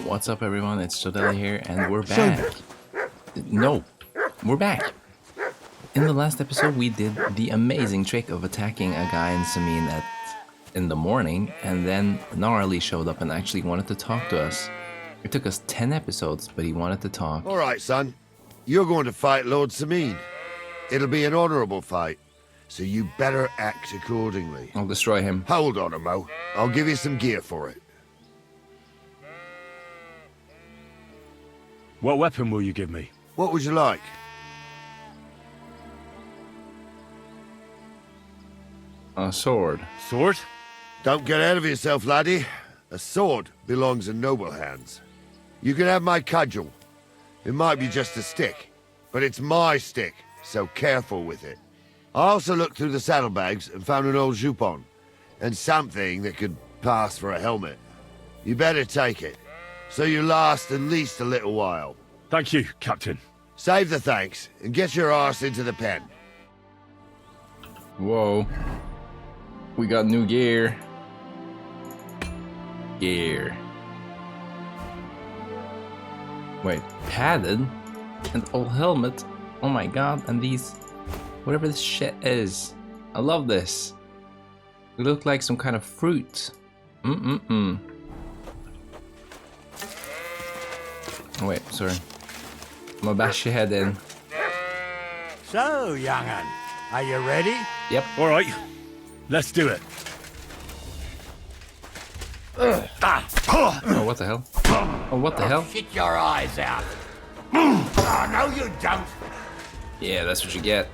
What's up, everyone? It's Deliverance here, and we're back. No, we're back. In the last episode, we did the amazing trick of attacking a guy in Semine in the morning, and then Gnarly showed up and actually wanted to talk to us. It took us 10 episodes, but he wanted to talk. All right, son. You're going to fight Lord Semine. It'll be an honorable fight, so you better act accordingly. I'll destroy him. Hold on, Mo. I'll give you some gear for it. What weapon will you give me? What would you like? A sword. Sword? Don't get ahead of yourself, laddie. A sword belongs in noble hands. You can have my cudgel. It might be just a stick, but it's my stick, so careful with it. I also looked through the saddlebags and found an old jupon, and something that could pass for a helmet. You better take it, so you last at least a little while. Thank you, Captain. Save the thanks, and get your arse into the pen. Whoa. We got new gear. Gear. Wait, padded? And old helmet? Oh my god, and these... whatever this shit is. I love this. It looked like some kind of fruit. Oh wait, sorry. I'm gonna bash your head in. So, young'un, are you ready? Yep. All right, let's do it. Oh, what the hell? Oh, what the hell? Shit your eyes out. Oh, no you don't. Yeah, that's what you get.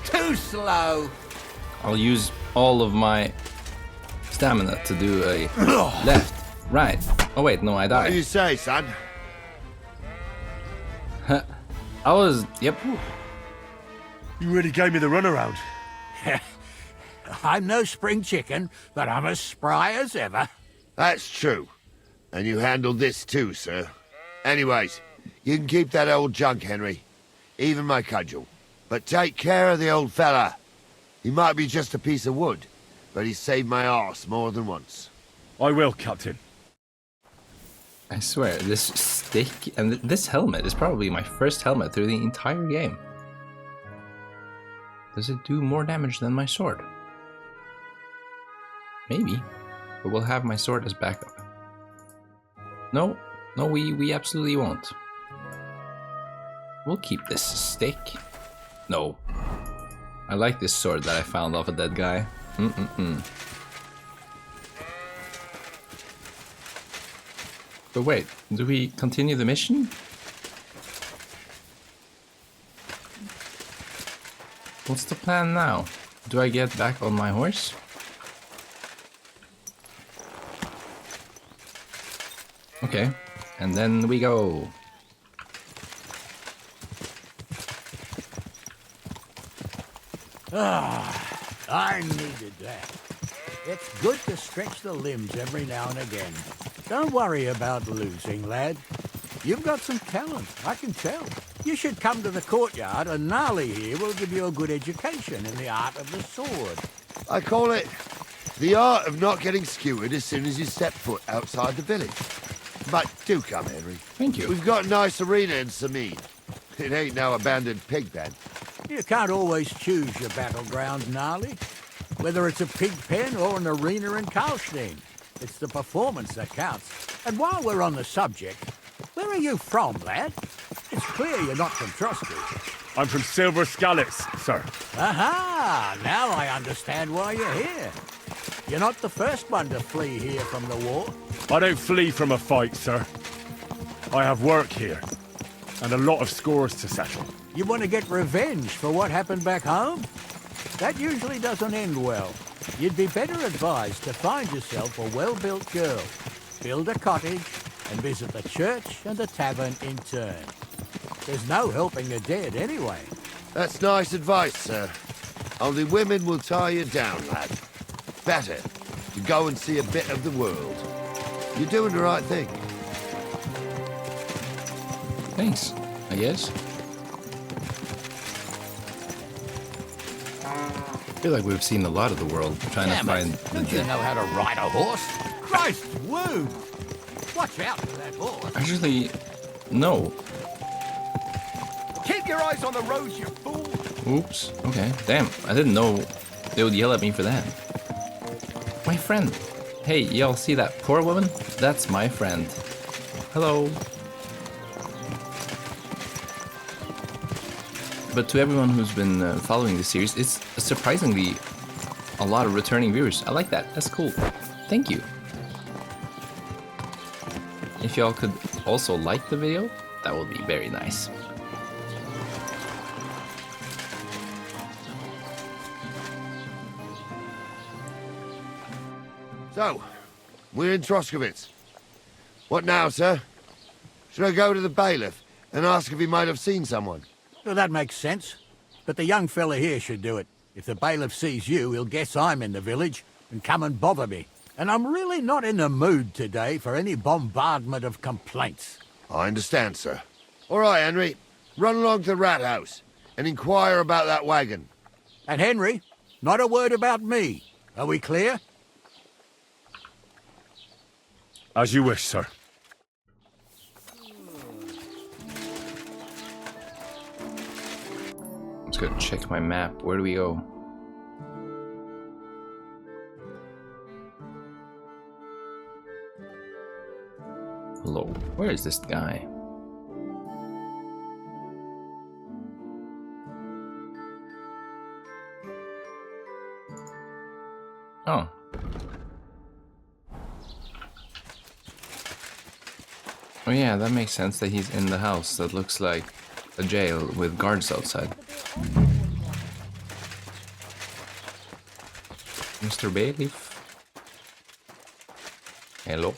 Too slow. I'll use all of my stamina to do a left, right. Oh wait, no, I What do you died. say, son? I was, yep. You really gave me the runaround. I'm no spring chicken, but I'm as spry as ever. That's true. And you handled this too, sir. Anyways, you can keep that old junk, Henry. Even my cudgel. But take care of the old fella. He might be just a piece of wood, but he saved my arse more than once. I will, Captain. I swear, this stick and this helmet is probably my first helmet through the entire game. Does it do more damage than my sword? Maybe, but we'll have my sword as backup. No, we absolutely won't. We'll keep this stick. No. I like this sword that I found off a dead guy. But wait, do we continue the mission? What's the plan now? Do I get back on my horse? Okay, and then we go. I needed that. It's good to stretch the limbs every now and again. Don't worry about losing, lad. You've got some talent, I can tell. You should come to the courtyard, and Gnarly here will give you a good education in the art of the sword. I call it the art of not getting skewered as soon as you step foot outside the village. But do come, Henry. Thank you. We've got a nice arena in Semine. It ain't no abandoned pig pen. You can't always choose your battleground, Gnarly. Whether it's a pig pen or an arena in Karlstein, it's the performance that counts. And while we're on the subject, where are you from, lad? It's clear you're not from Troskowitz. I'm from Silver Scallops, sir. Aha! Now I understand why you're here. You're not the first one to flee here from the war. I don't flee from a fight, sir. I have work here, and a lot of scores to settle. You want to get revenge for what happened back home? That usually doesn't end well. You'd be better advised to find yourself a well-built girl, build a cottage, and visit the church and the tavern in turn. There's no helping the dead anyway. That's nice advice, sir. Only women will tie you down, lad. Better to go and see a bit of the world. You're doing the right thing. Thanks, I guess. feel like we've seen a lot of the world trying to Damn find it. the Don't you dead. know how to ride a horse? Christ, woo! Watch out for that horse. Actually, no. Keep your eyes on the road, you fool! Oops. Okay. Damn. I didn't know they would yell at me for that. My friend. Hey, y'all see that poor woman? That's my friend. Hello. But to everyone who's been following this series, it's surprisingly a lot of returning viewers. I like that. That's cool. Thank you. If y'all could also like the video, that would be very nice. So, we're in Troskowitz. What now, sir? Should I go to the bailiff and ask if he might have seen someone? Well, that makes sense. But the young fella here should do it. If the bailiff sees you, he'll guess I'm in the village and come and bother me. And I'm really not in the mood today for any bombardment of complaints. I understand, sir. All right, Henry. Run along to the rat house and inquire about that wagon. And Henry, not a word about me. Are we clear? As you wish, sir. Let's go check my map. Where do we go? Hello. Where is this guy? Oh. Oh yeah, that makes sense that he's in the house that looks like a jail with guards outside. Mr. Bailiff. Hello.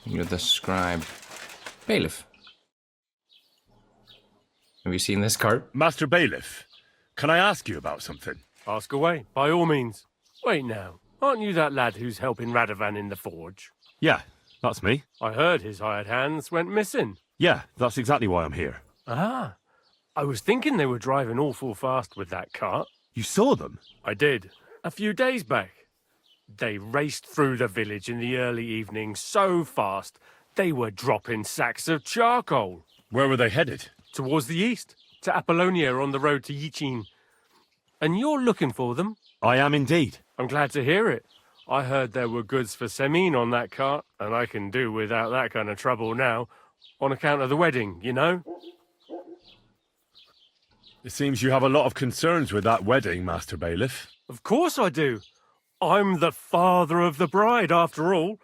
You're the scribe. Bailiff. Have you seen this cart? Master Bailiff, can I ask you about something? Ask away, by all means. Wait now, aren't you that lad who's helping Radovan in the forge? Yeah, that's me. I heard his hired hands went missing. Yeah, that's exactly why I'm here. Ah, I was thinking they were driving awful fast with that cart. You saw them? I did, a few days back. They raced through the village in the early evening so fast, they were dropping sacks of charcoal. Where were they headed? Towards the east, to Apollonia on the road to Yichin. And you're looking for them? I am indeed. I'm glad to hear it. I heard there were goods for Semine on that cart, and I can do without that kind of trouble now, on account of the wedding, you know? It seems you have a lot of concerns with that wedding, Master Bailiff. Of course I do. I'm the father of the bride, after all.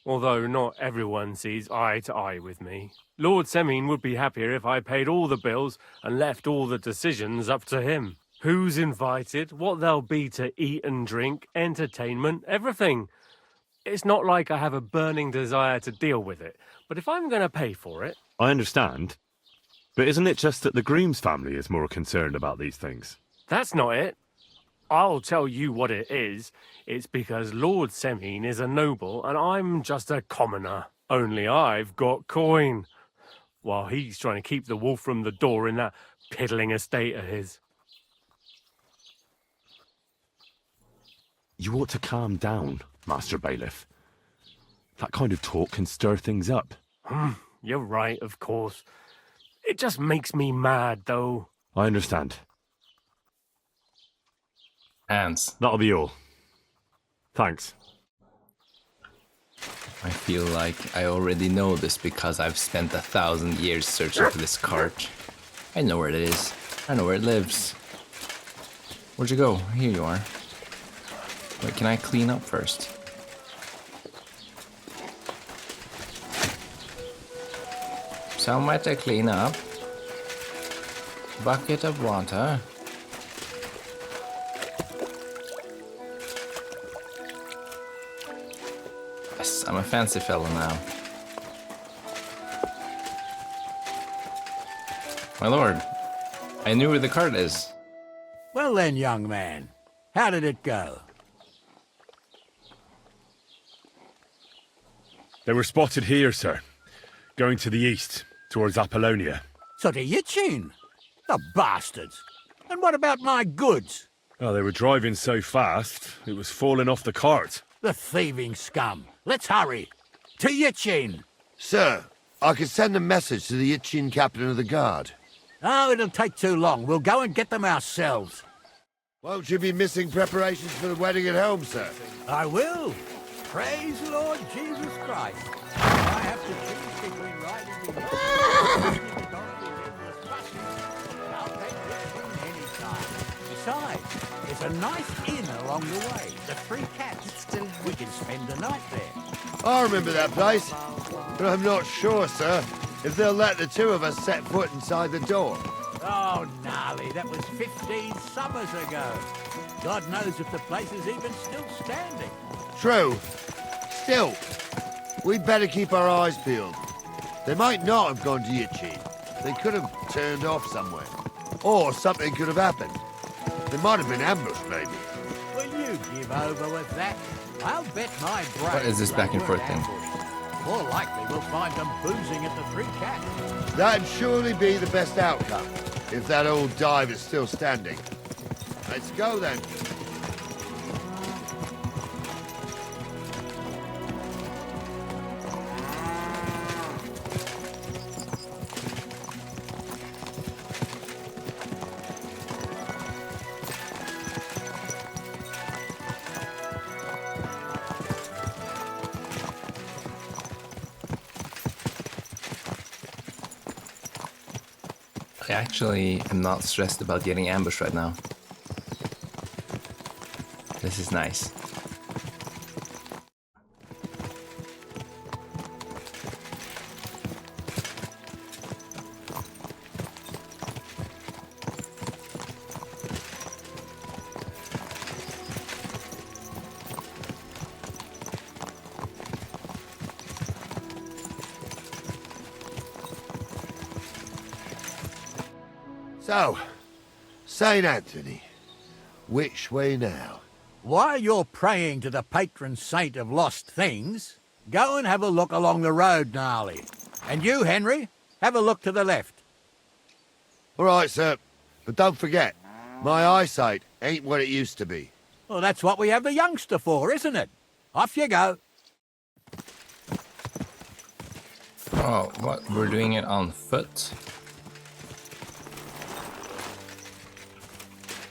Although not everyone sees eye to eye with me. Lord Semine would be happier if I paid all the bills and left all the decisions up to him. Who's invited, what there'll be to eat and drink, entertainment, everything. It's not like I have a burning desire to deal with it, but if I'm going to pay for it... I understand. But isn't it just that the Grooms family is more concerned about these things? That's not it. I'll tell you what it is. It's because Lord Semine is a noble and I'm just a commoner. Only I've got coin. While he's trying to keep the wolf from the door in that piddling estate of his. You ought to calm down, Master Bailiff. That kind of talk can stir things up. You're right, of course. It just makes me mad, though. I understand. Hands. That'll be all. Thanks. I feel like I already know this because I've spent 1,000 years searching for this cart. I know where it is. I know where it lives. Where'd you go? Here you are. Wait, can I clean up first? Somewhere to clean up. Bucket of water. Yes, I'm a fancy fella now. My lord, I knew where the cart is. Well then, young man, how did it go? They were spotted here, sir. Going to the east, towards Apollonia. So to Yichin. The bastards! And what about my goods? Oh, they were driving so fast, it was falling off the cart. The thieving scum. Let's hurry. To Yichin. Sir, I can send a message to the Itchin captain of the guard. Oh, it'll take too long. We'll go and get them ourselves. Won't you be missing preparations for the wedding at home, sir? I will. Praise the Lord Jesus Christ. I have to choose between riding in I'll take Yichin any time. Besides, there's a nice inn along the way. The Three Cats. We can spend the night there. I remember that place, but I'm not sure, sir, if they'll let the two of us set foot inside the door. Oh, Gnarly, that was 15 summers ago. God knows if the place is even still standing. True. Still, we'd better keep our eyes peeled. They might not have gone to Yichin. They could have turned off somewhere. Or something could have happened. They might have been ambushed, maybe. Will you give over with that? I'll bet my brain. What is this back and forth thing? More likely we'll find them boozing at the Three Cats. That'd surely be the best outcome, if that old dive is still standing. Let's go, then. I actually am not stressed about getting ambushed right now. This is nice. So, St. Anthony, which way now? While you're praying to the patron saint of lost things, go and have a look along the road, Gnarly. And you, Henry, have a look to the left. All right, sir. But don't forget, my eyesight ain't what it used to be. Well, that's what we have the youngster for, isn't it? Off you go. Oh, what? We're doing it on foot?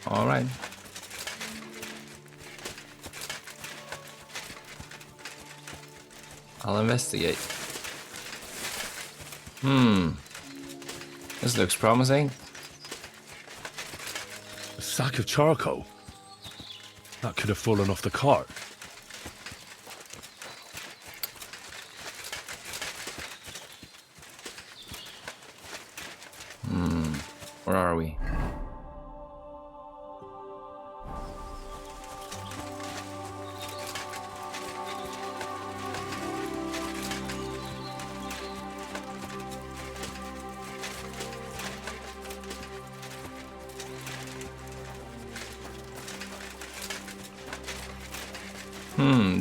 Alright. I'll investigate. This looks promising. A sack of charcoal? That could have fallen off the cart. Where are we?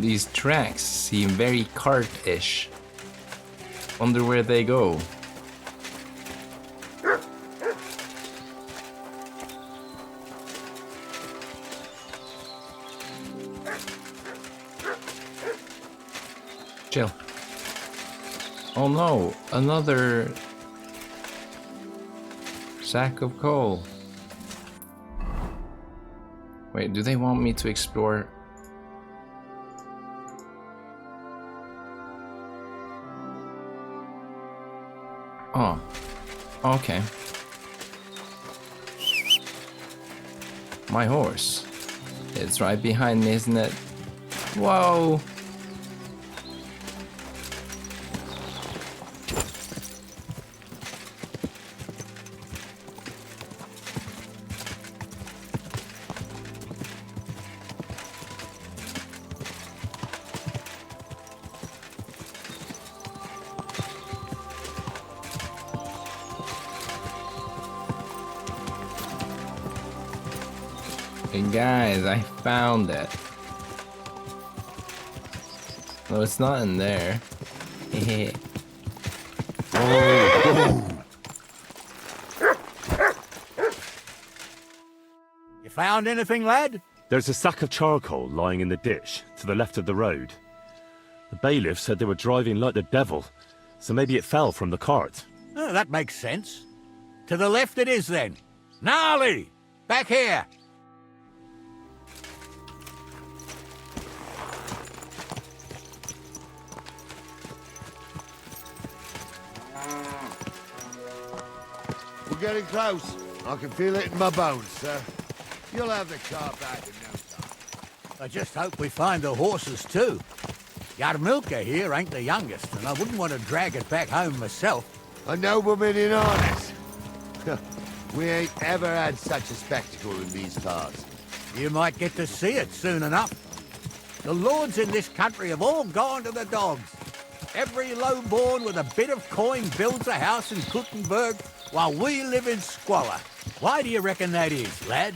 These tracks seem very cart-ish. Wonder where they go. Chill. Oh no, another sack of coal. Wait, do they want me to explore? Oh, okay. My horse. It's right behind me, isn't it? Whoa! Hey guys, I found it. No, it's not in there. Found anything, lad? There's a sack of charcoal lying in the ditch to the left of the road. The bailiff said they were driving like the devil, so maybe it fell from the cart. Oh, that makes sense. To the left it is, then. Gnarly! Back here! We're getting close. I can feel it in my bones, sir. You'll have the car back in no time. I just hope we find the horses, too. Yarmilka here ain't the youngest, and I wouldn't want to drag it back home myself. A nobleman in harness. We ain't ever had such a spectacle in these parts. You might get to see it soon enough. The lords in this country have all gone to the dogs. Every lowborn with a bit of coin builds a house in Kuttenberg, while we live in squalor. Why do you reckon that is, lad?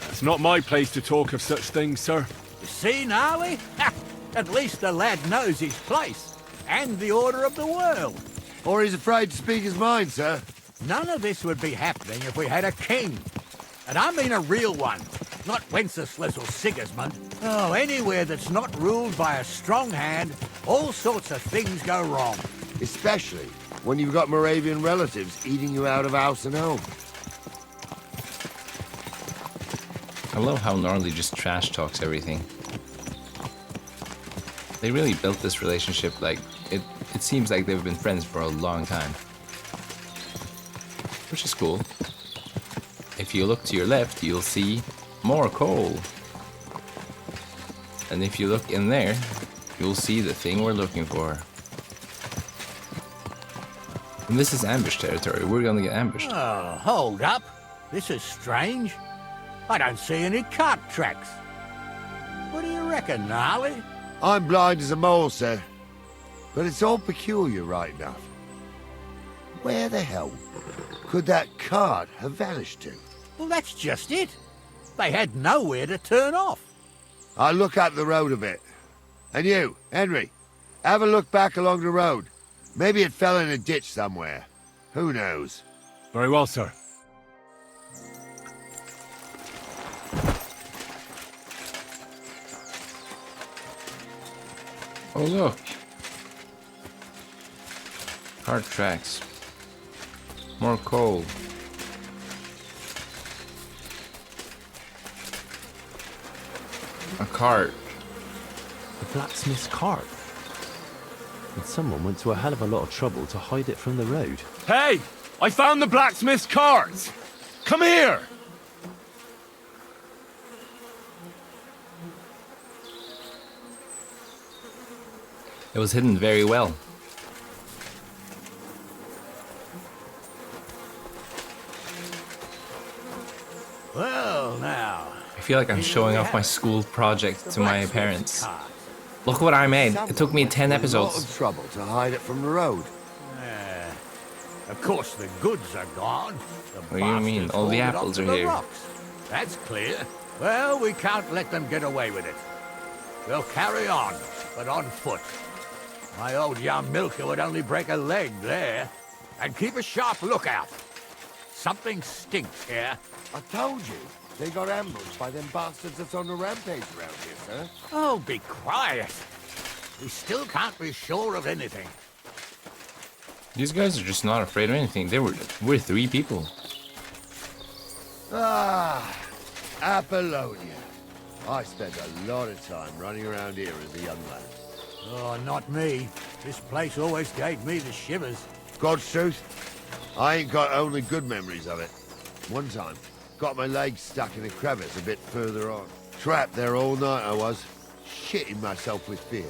It's not my place to talk of such things, sir. You see, Gnarly? Ha! At least the lad knows his place, and the order of the world. Or he's afraid to speak his mind, sir. None of this would be happening if we had a king. And I mean a real one, not Wenceslas or Sigismund. Oh, anywhere that's not ruled by a strong hand, all sorts of things go wrong. Especially when you've got Moravian relatives eating you out of house and home. I love how Gnarly just trash talks everything. They really built this relationship like it seems like they've been friends for a long time. Which is cool. If you look to your left, you'll see more coal. And if you look in there, you'll see the thing we're looking for. And this is ambush territory. We're gonna get ambushed. Oh, hold up. This is strange. I don't see any cart tracks. What do you reckon, Gnarly? I'm blind as a mole, sir. But it's all peculiar right enough. Where the hell could that cart have vanished to? Well, that's just it. They had nowhere to turn off. I'll look up the road a bit. And you, Henry, have a look back along the road. Maybe it fell in a ditch somewhere. Who knows? Very well, sir. Oh look. Cart tracks. More coal. A cart. The blacksmith's cart. And someone went to a hell of a lot of trouble to hide it from the road. Hey! I found the blacksmith's cart! Come here! It was hidden very well. Well, now. I feel like I'm showing off my school project to my parents. Look what I made. It took me 10 A lot episodes. of trouble to hide it from the road. Of course, the goods are gone. What do you mean? All the apples are here. Rocks. That's clear. Well, we can't let them get away with it. We'll carry on, but on foot. My old Yarmilka would only break a leg there. And keep a sharp lookout. Something stinks here. I told you, they got ambushed by them bastards that's on the rampage around here, sir. Oh, be quiet. We still can't be sure of anything. These guys are just not afraid of anything. We're 3 people. Ah, Apollonia. I spent a lot of time running around here as a young lad. Oh, not me. This place always gave me the shivers. God's truth, I ain't got only good memories of it. One time, got my leg stuck in a crevice a bit further on. Trapped there all night I was, shitting myself with fear.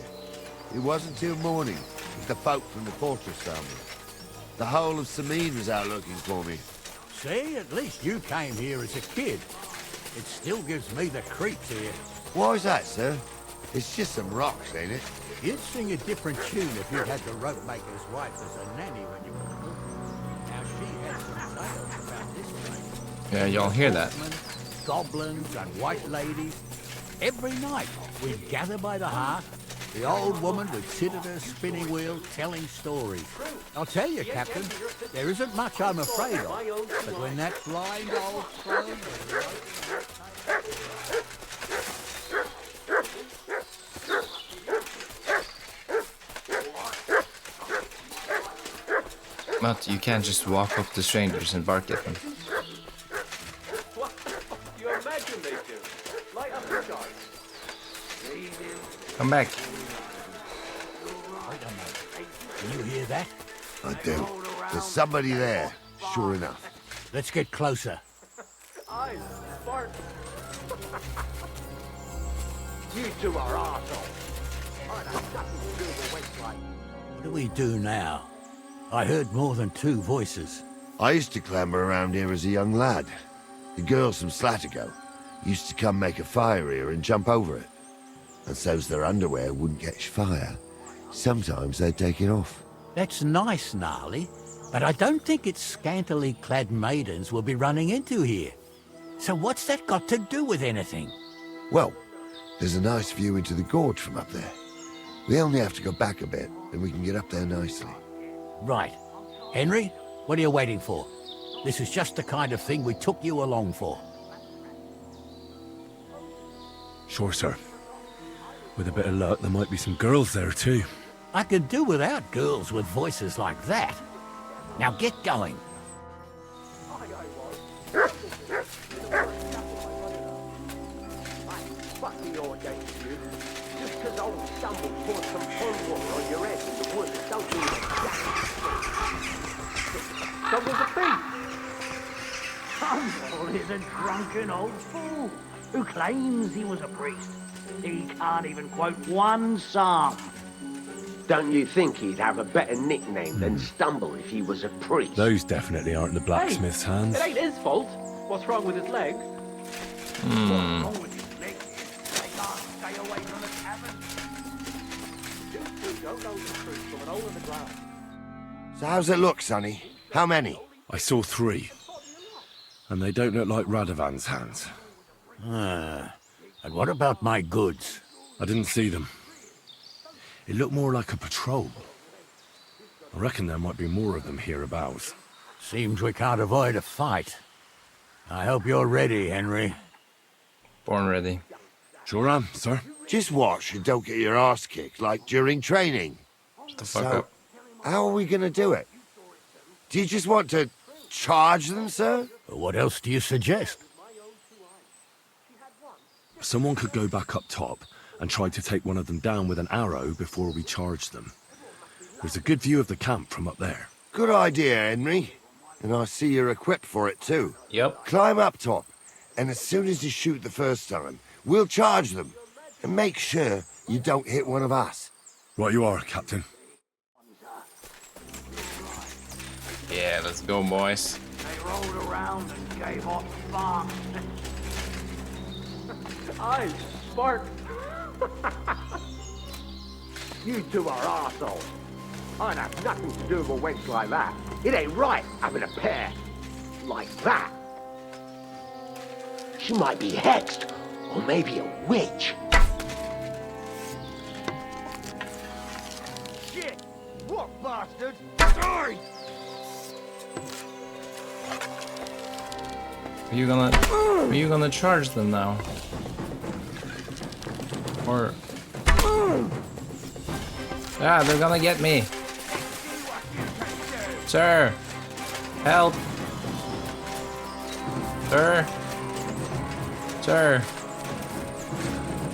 It wasn't till morning that the folk from the fortress found me. The whole of Semine was out looking for me. See, at least you came here as a kid. It still gives me the creeps here. Why's that, sir? It's just some rocks, ain't it? You'd sing a different tune if you had the rope maker's wife as a nanny when you were little. Now she had some tales about this place. Yeah, y'all hear that? Goblins and white ladies. Every night we'd gather by the hearth. The old woman would sit at her spinning wheel telling stories. I'll tell you, Captain, there isn't much I'm afraid of. But when that blind old crone... But you can't just walk up to strangers and bark at them. What? You imagine they do. Light up the guys. Come back. Wait a minute. Can you hear that? I do. There's somebody there, sure enough. Let's get closer. I fart. You two are arseholes. I'd have nothing to do with waistline. What do we do now? I heard more than 2 voices. I used to clamber around here as a young lad. The girls from Slatigo used to come make a fire here and jump over it. And so's their underwear wouldn't catch fire, sometimes they'd take it off. That's nice, Gnarly, but I don't think it's scantily clad maidens we'll be running into here. So what's that got to do with anything? Well, there's a nice view into the gorge from up there. We only have to go back a bit, and we can get up there nicely. Right. Henry, what are you waiting for? This is just the kind of thing we took you along for. Sure, sir. With a bit of luck, there might be some girls there too. I could do without girls with voices like that. Now get going. Fuck the against you. Just because old Stumble poured some pond water on your head in the woods, don't mean that. Stumble's a thief. Stumble is a drunken old fool who claims he was a priest. He can't even quote one psalm. Don't you think he'd have a better nickname than Stumble if he was a priest? Those definitely aren't the blacksmith's hands. It ain't his fault. What's wrong with his legs? What's wrong with his legs is they can't stay away from the tavern. You two don't know the truth from an hole in the ground. So how's it look, Sonny? How many? I saw 3. And they don't look like Radovan's hands. And what about my goods? I didn't see them. It looked more like a patrol. I reckon there might be more of them hereabouts. Seems we can't avoid a fight. I hope you're ready, Henry. Born ready. Sure am, sir. Just watch and don't get your arse kicked like during training. Shut the fuck So, up. how are we gonna do it? Do you just want to charge them, sir? What else do you suggest? Someone could go back up top and try to take one of them down with an arrow before we charge them. There's a good view of the camp from up there. Good idea, Henry. And I see you're equipped for it too. Yep. Climb up top, and as soon as you shoot the first time, we'll charge them. And make sure you don't hit one of us. Right you are, Captain. Yeah, let's go, boys. They rolled around and gave off farms. I spark. You two are arseholes. I'd have nothing to do with a wench like that. It ain't right having a pair like that. She might be hexed, or maybe a witch. Shit! What bastard? Die! Are you gonna charge them now? Or ah, they're gonna get me. Sir, help. Sir. Sir.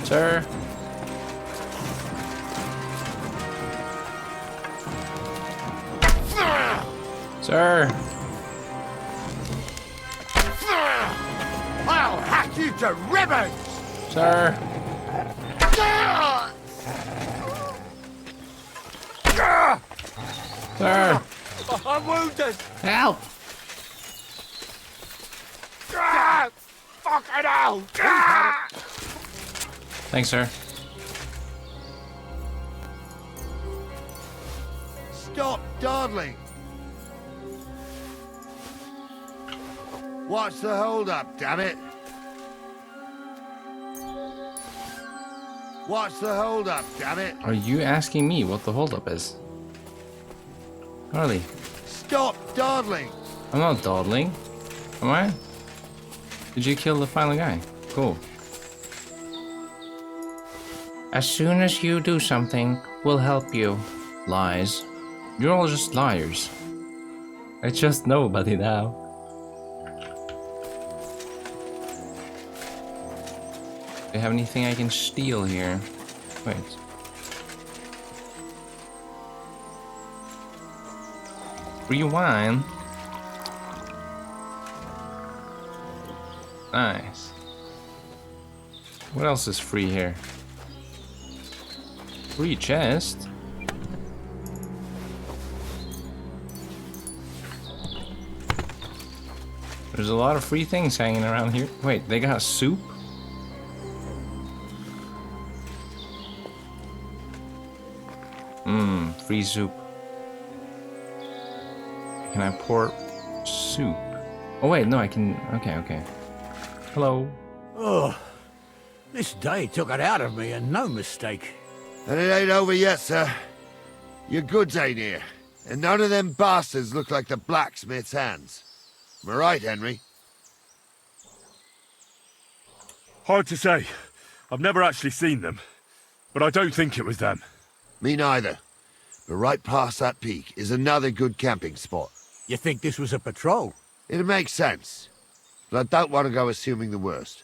Sir. Sir. I'll hack you to ribbons! Sir. Sir. I'm wounded! Help. Fucking hell! Thanks, sir. Stop dawdling! What's the hold-up, damn it? What's the hold-up, damn it? Are you asking me what the holdup is? Gnarly, Stop dawdling! I'm not dawdling. Am I? Did you kill the final guy? Cool. As soon as you do something, we'll help you. Lies. You're all just liars. I trust nobody now. Do you have anything I can steal here? Wait. Free wine? Nice. What else is free here? Free chest? There's a lot of free things hanging around here. Wait, they got soup? Free soup. Can I pour soup? Oh wait, no, I can... Okay. Hello. Oh, this day took it out of me, and no mistake. And it ain't over yet, sir. Your goods ain't here. And none of them bastards look like the blacksmith's hands. Am I right, Henry? Hard to say. I've never actually seen them. But I don't think it was them. Me neither. But right past that peak is another good camping spot. You think this was a patrol? It makes sense. But I don't want to go assuming the worst.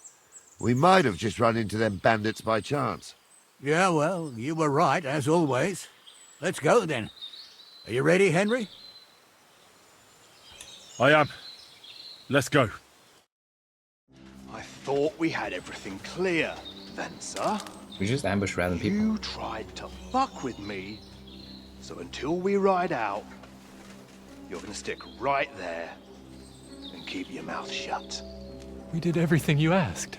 We might have just run into them bandits by chance. Yeah, well, you were right, as always. Let's go, then. Are you ready, Henry? I am. Let's go. I thought we had everything clear, then, sir. We just ambush random people. You tried to fuck with me, so until we ride out, you're gonna stick right there and keep your mouth shut. We did everything you asked.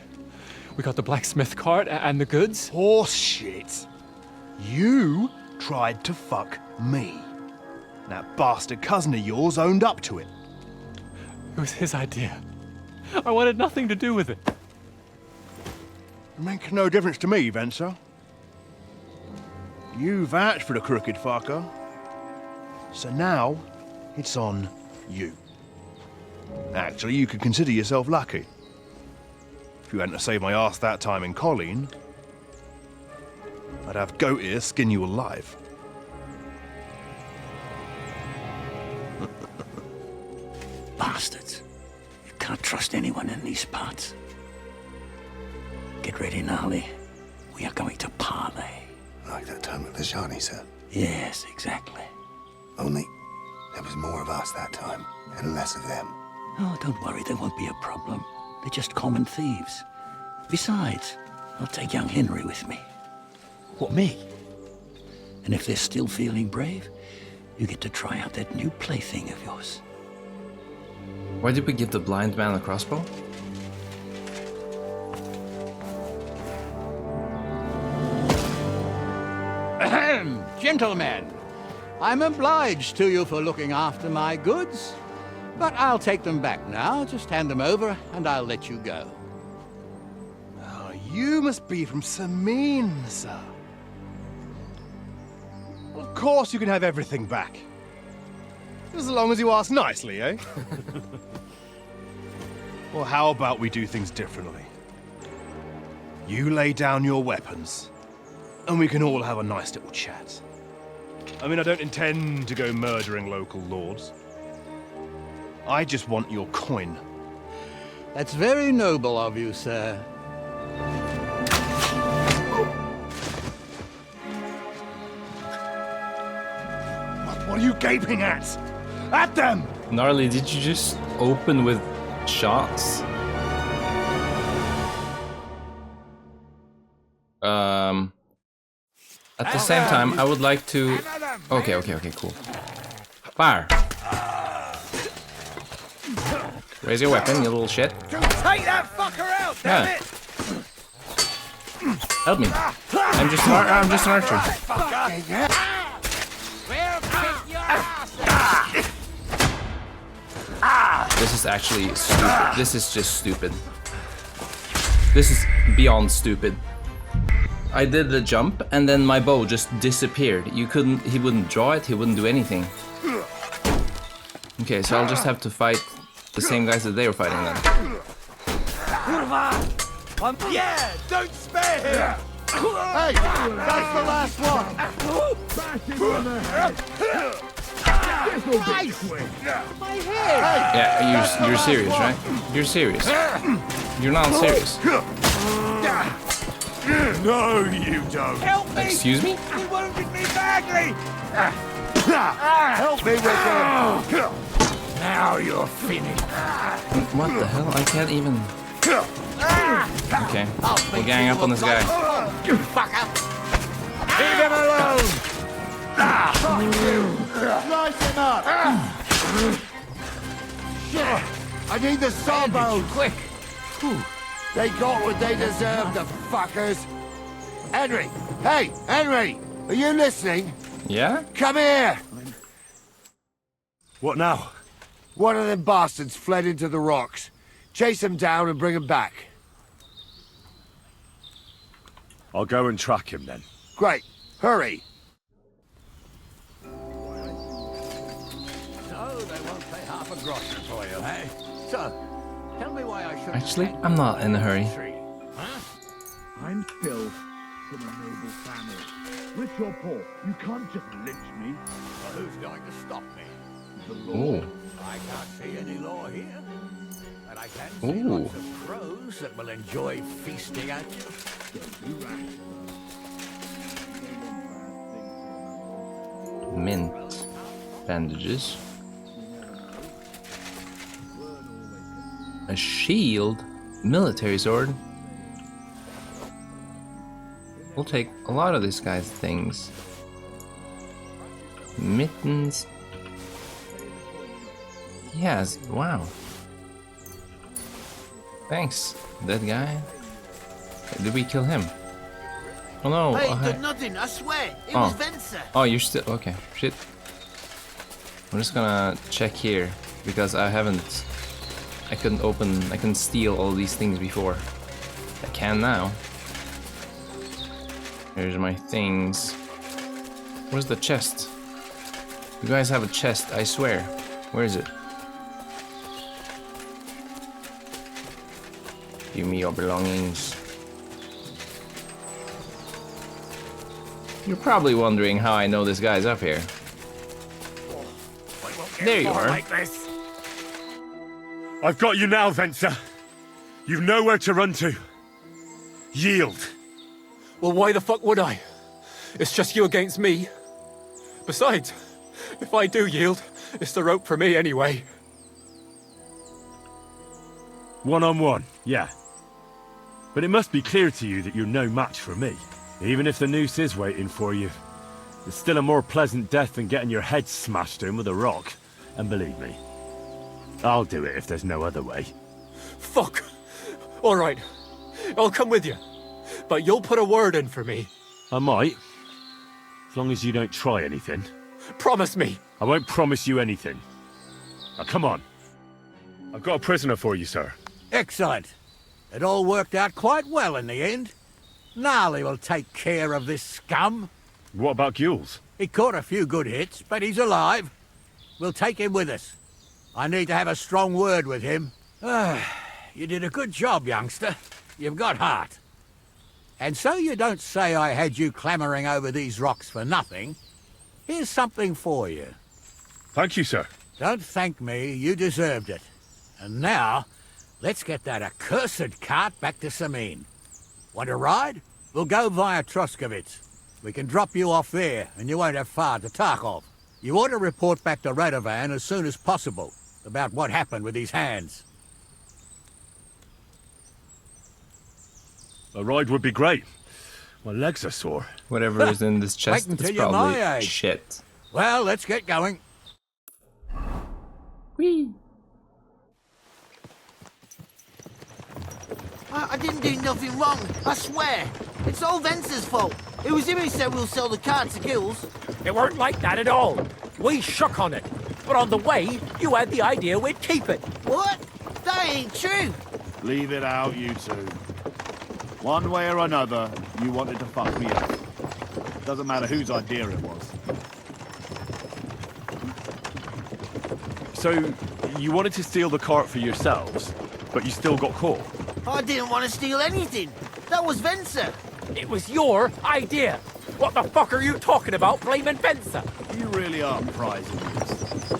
We got the blacksmith cart and the goods. Horse shit. You tried to fuck me. That bastard cousin of yours owned up to it. It was his idea. I wanted nothing to do with it. It makes no difference to me, Venser. You vouched for the crooked fucker. So now, it's on you. Actually, you could consider yourself lucky. If you hadn't saved my ass that time in Colleen, I'd have goat ear skin you alive. Bastards. You can't trust anyone in these parts. Get ready, Gnarly. We are going to parley. Like that time at the Shani, sir. Yes, exactly. Only there was more of us that time, and less of them. Oh, don't worry, there won't be a problem. They're just common thieves. Besides, I'll take young Henry with me. What, me? And if they're still feeling brave, you get to try out that new plaything of yours. Why did we give the blind man a crossbow? Ahem, gentlemen. I'm obliged to you for looking after my goods. But I'll take them back now. Just hand them over, and I'll let you go. Oh, you must be from Semine, sir. Well, of course you can have everything back. As long as you ask nicely, eh? Well, how about we do things differently? You lay down your weapons, and we can all have a nice little chat. I mean, I don't intend to go murdering local lords. I just want your coin. That's very noble of you, sir. What are you gaping at? At them! Gnarly, did you just open with shots? At the same time, I would like to... Okay, cool. Fire! Raise your weapon, you little shit. Take that fucker out, damn it! Help me. I'm just an archer. This is actually stupid. This is just stupid. This is beyond stupid. I did the jump and then my bow just disappeared. He wouldn't draw it, he wouldn't do anything. Okay, so I'll just have to fight the same guys that they were fighting then. Yeah, don't spare him! Hey, that's the last one! My head! Yeah, you're serious, right? You're serious. You're not serious. No, you don't. Help me! Excuse me? He wounded me badly! Help me with him. Now you're finished. What the hell? I can't even... Okay, we'll gang up on this guy. You fucker! Leave him alone! Slice him up. Shit! I need the sawbones. Quick! They got what they deserved, the fuckers. Henry! Hey, Henry! Are you listening? Yeah? Come here! What now? One of them bastards fled into the rocks. Chase him down and bring him back. I'll go and track him then. Great. Hurry. No, they won't pay half a groschen for you, eh? So, tell me why I should... Actually, I'm not in a hurry. Huh? I'm Phil from a noble family. Rich or poor, you can't just lynch me. Well, who's going to stop me? The Ooh. I can't see any law here. But I can see Ooh. lots of crows that will enjoy feasting at you. Mint. Bandages. A shield. Military sword. We'll take a lot of this guy's things. Mittens. Yes, wow. Thanks, dead guy. Did we kill him? Oh no. I oh, ain't hi. done nothing, I swear. It Oh. was Venser. Oh, you're still okay. Shit. I'm just gonna check here because I couldn't steal all these things before. I can now. Here's my things. Where's the chest? You guys have a chest, I swear. Where is it? Give me your belongings. You're probably wondering how I know this guy's up here. There you are. Like this. I've got you now, Venser. You've nowhere to run to. Yield. Well, why the fuck would I? It's just you against me. Besides, if I do yield, it's the rope for me anyway. One-on-one, yeah. But it must be clear to you that you're no match for me. Even if the noose is waiting for you, it's still a more pleasant death than getting your head smashed in with a rock. And believe me, I'll do it if there's no other way. Fuck! Alright, I'll come with you. But you'll put a word in for me. I might. As long as you don't try anything. Promise me! I won't promise you anything. Now come on. I've got a prisoner for you, sir. Excellent. It all worked out quite well in the end. Gnarly will take care of this scum. What about Gules? He caught a few good hits, but he's alive. We'll take him with us. I need to have a strong word with him. You did a good job, youngster. You've got heart. And so you don't say I had you clambering over these rocks for nothing. Here's something for you. Thank you, sir. Don't thank me, you deserved it. And now, let's get that accursed cart back to Semine. Want a ride? We'll go via Troskowitz. We can drop you off there, and you won't have far to Tarkov. You ought to report back to Radovan as soon as possible about what happened with these hands. A ride would be great. My legs are sore. Whatever is in this chest, Wait until it's you're probably my age. shit. Well, let's get going. Whee! I didn't do nothing wrong, I swear. It's all Venser's fault. It was him who said we'll sell the cart to Gills. It weren't like that at all. We shook on it. But on the way, you had the idea we'd keep it. What? That ain't true. Leave it out, you two. One way or another, you wanted to fuck me up. Doesn't matter whose idea it was. So, you wanted to steal the cart for yourselves, but you still got caught? I didn't want to steal anything. That was Venser. It was your idea. What the fuck are you talking about, blaming Venser? You really are prizing this.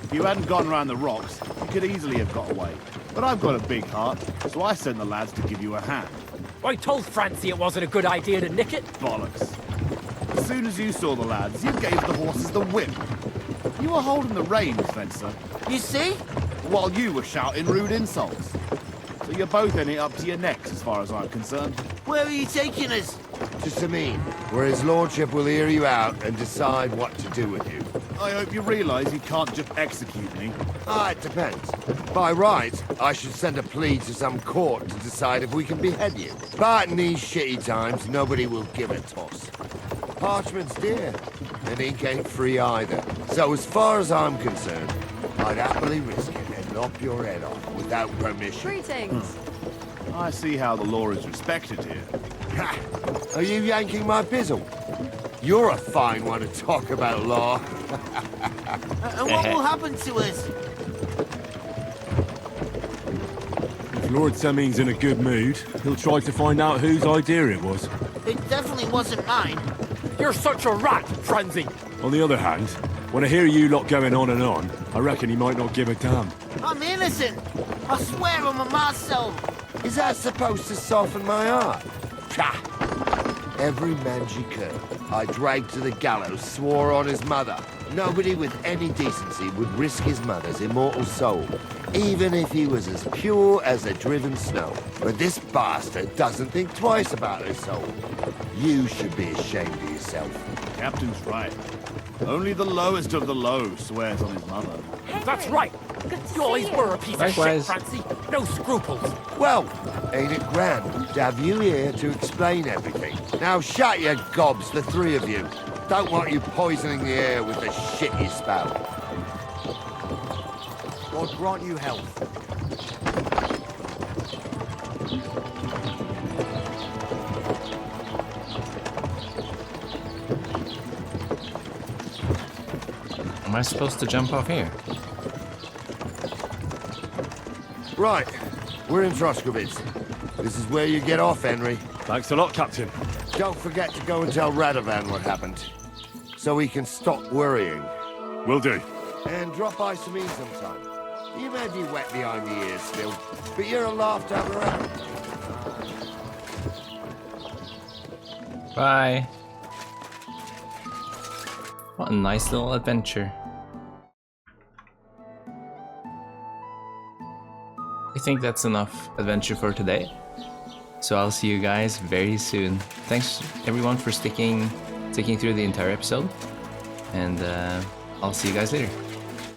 If you hadn't gone round the rocks, you could easily have got away. But I've got a big heart, so I sent the lads to give you a hand. I told Francie it wasn't a good idea to nick it. Bollocks. As soon as you saw the lads, you gave the horses the whip. You were holding the reins, Venser. You see? While you were shouting rude insults. So you're both in it up to your necks, as far as I'm concerned. Where are you taking us? To Semine, where his lordship will hear you out and decide what to do with you. I hope you realise you can't just execute me. It depends. By right, I should send a plea to some court to decide if we can behead you. But in these shitty times, nobody will give a toss. Parchment's dear, and ink ain't free either. So as far as I'm concerned, I'd happily risk it and lop your head off without permission. Greetings. I see how the law is respected here. Ha! Are you yanking my pizzle? You're a fine one to talk about law. And what will happen to us? If Lord Semine's in a good mood, he'll try to find out whose idea it was. It definitely wasn't mine. You're such a rat, Francie. On the other hand, when I hear you lot going on and on, I reckon he might not give a damn. I'm innocent. I swear on my ma's soul. Is that supposed to soften my heart? Pah! Every man she could, I dragged to the gallows, swore on his mother. Nobody with any decency would risk his mother's immortal soul, even if he was as pure as the driven snow. But this bastard doesn't think twice about his soul. You should be ashamed of yourself. Captain's right. Only the lowest of the low swears on his mother. That's right. You always were a piece of shit, Francie. No scruples. Well, ain't it grand to have you here to explain everything? Now shut your gobs, the three of you. Don't want you poisoning the air with the shit you spout. God grant you health. Am I supposed to jump off here? Right, we're in Troskowitz. This is where you get off, Henry. Thanks a lot, Captain. Don't forget to go and tell Radovan what happened, so he can stop worrying. Will do. And drop by Semine sometime. You may be wet behind the ears still, but you're a laugh to have around. Bye. What a nice little adventure. I think that's enough adventure for today. So I'll see you guys very soon. Thanks everyone for sticking through the entire episode. And I'll see you guys later.